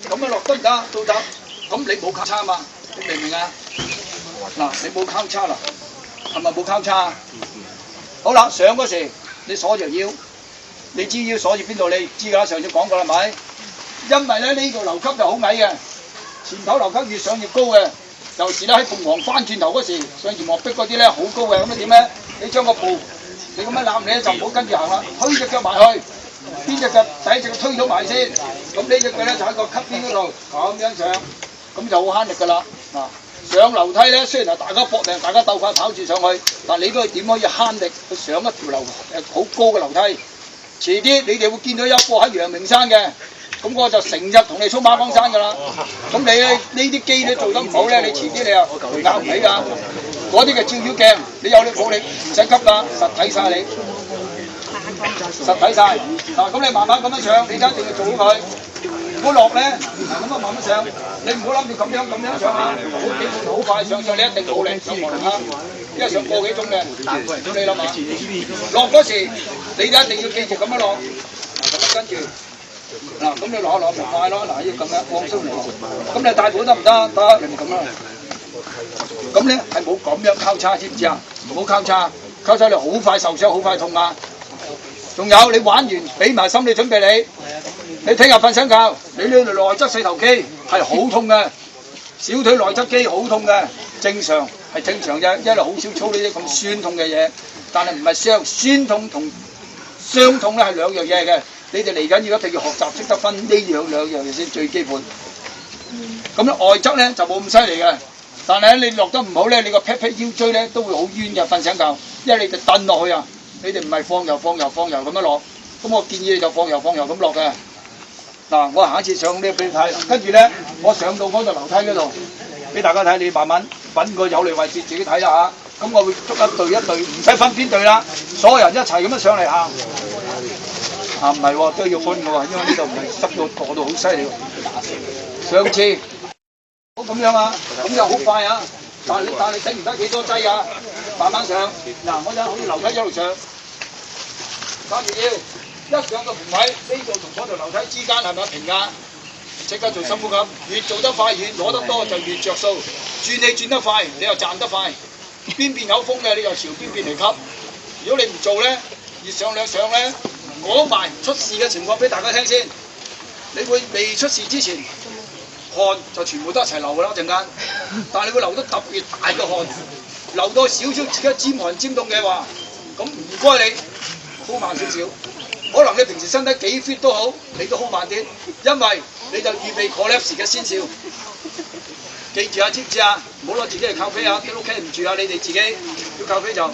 咁樣落得唔得？都得。咁你冇交叉嘛？你明唔明啊？嗱，你冇交叉啦，係咪冇交叉？好啦，上嗰時你鎖條腰，你知腰鎖住邊度？你知㗎啦，上次講過啦，係咪？因為咧呢度樓級就好矮嘅，前頭樓級越上越高嘅。尤其咧喺鳳凰翻轉頭嗰時，上前望壁嗰啲咧好高嘅，咁樣點咧？你將個步，你咁樣攬你咧就唔好跟住行啦，推隻腳埋去，邊隻腳第一隻腳推到埋先，咁呢隻腳咧就喺個級邊嗰度咁樣上，咁就好慳力㗎啦。嗱，上樓梯咧雖然係大家搏命，大家鬥快跑住上去，但你都係點可以慳力去上一條好高嘅樓梯？遲啲你哋會見到一個喺陽明山嘅。咁我就成日同你衝馬崗山㗎啦。咁你咧呢啲機咧做得唔好咧，你遲啲你又拗唔起㗎。嗰啲嘅照妖鏡，你有力冇力唔使急㗎，實體晒你，實體晒。嗱，咁你慢慢咁樣上，你一定要做好佢。唔好落咧，嗱咁啊慢慢上。你唔好諗住咁樣上啊，好幾步好快上，你一定冇力上望啦。因為上個幾鐘嘅，咁你諗下，落嗰時你就一定要記住咁樣落。嗱，咁樣跟住。嗱，咁你攞咪快咯，嗱要咁樣放鬆嚟，咁你大步得唔得？得，你咪咁啦。咁咧係冇咁樣交叉，知唔知啊？唔好交叉，交叉你好快受傷，好快痛啊！仲有你玩完，俾埋心理準備你聽日瞓醒覺，你呢度內側四頭肌係好痛嘅，小腿內側肌好痛嘅，正常係正常啫，因為好少操呢啲咁酸痛嘅嘢，但係唔係酸痛同傷痛咧係兩樣嘢嘅。你哋嚟緊要一定要學習識得分呢兩樣嘢先最基本。咁咧外側咧就冇咁犀利嘅，但係你落得唔好咧，你個劈腰椎咧都會好冤嘅瞓醒覺，因為你哋蹬落去啊，你哋唔係放油咁樣落。咁我建議你就放油咁落嘅。嗱，我下一次上呢俾你睇，跟住咧我上到嗰度樓梯嗰度俾大家睇，你慢慢揾個有利位置自己睇啦嚇。咁我會捉一隊，唔使分邊隊啦，所有人一齊咁樣上嚟行。啊，唔係喎，都要分嘅喎，因為呢度唔係濕到墮到好犀利喎。上次好咁樣啊，咁又好快啊，但係你頂唔得幾多劑啊？慢慢上。嗱，我就好似樓梯一路上，揸住腰，一上個盤位，呢度同嗰條樓梯之間係咪平㗎？即刻做深呼吸，越做得快，越攞得多就越着數。轉你轉得快，你又賺得快。邊邊有風嘅你就朝邊邊嚟吸。如果你唔做咧，越上兩上咧。講埋出事嘅情況俾大家聽先，你會未出事之前，汗就全部都一齊流㗎啦，陣間，但係你會流得特別大嘅汗，流到少少自己尖寒尖凍嘅話，咁唔該你呼慢少少，可能你平時身體幾 fit 都好，你都呼慢啲，因為你就預備 collapse 嘅先兆。記住啊，知唔知啊？唔好攞自己嚟靠飛啊，啲屋企唔住啊，你哋自己要靠飛就，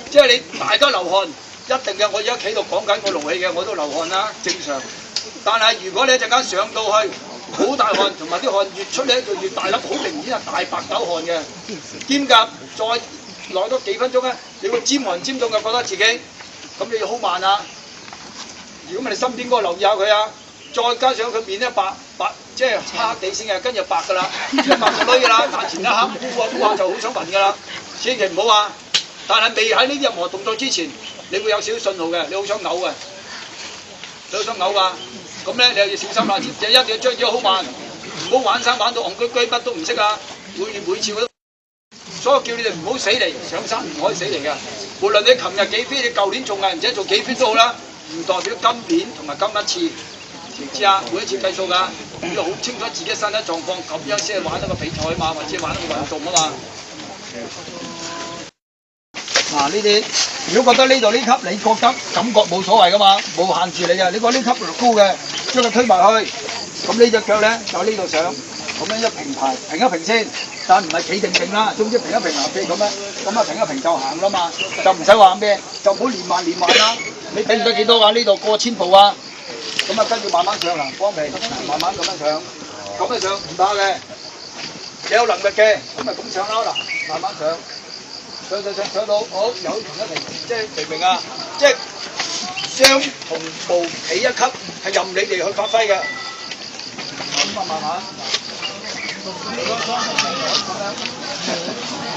即係你大家流汗。一定嘅，我而家企度講緊個勞氣嘅，我都流汗啦，正常。但係如果你一陣間上到去，好大汗，同埋啲汗越出咧就越大粒，好明顯係大白豆汗嘅。兼夾再耐多幾分鐘咧，你會尖寒尖凍嘅，覺得自己咁你要好慢啊。如果唔係你身邊嗰個留意下佢啊，再加上佢面咧白，即係黑地先嘅，跟住白㗎啦，白個女㗎啦，眼前一黑烏下就好想暈㗎啦，千祈唔好啊！但係未喺呢啲任何動作之前，你會有少少信號嘅，你好想嘔嘅，你好想嘔㗎，咁咧你又要小心啦，一定要將自己好慢，唔好玩生玩到戇居居乜都唔識啊！每次都，所以叫你哋唔好死嚟上山，唔可以死嚟嘅。無論你琴日幾飛，你舊年仲毅唔者做幾飛都好啦，唔代表今年同埋今一次，知唔知啊？每一次計數㗎，要好清楚自己身體狀況，咁樣先係玩得個比賽嘛，或者玩得個運動啊嘛。嗱呢啲，如果覺得呢度呢級你覺得感覺冇所謂噶嘛，冇限住你嘅。你覺得呢級高嘅，將佢推埋去，咁呢隻腳咧就呢度上，咁樣一平排，平一平先，但唔係企定啦。總之平一平行飛咁樣，咁啊平一平就行啦嘛，就唔使話咩，就唔好連環啦。你俾唔得幾多啊？呢度過1000步啊，咁啊跟住慢慢上啦，方平，慢慢咁樣上，咁樣上唔怕嘅，你有能力嘅，咁咪咁上啦嗱，慢慢上。上到好有同一平，即係明啊！即係雙同步起一級，係任你哋去發揮嘅。咁啊慢慢。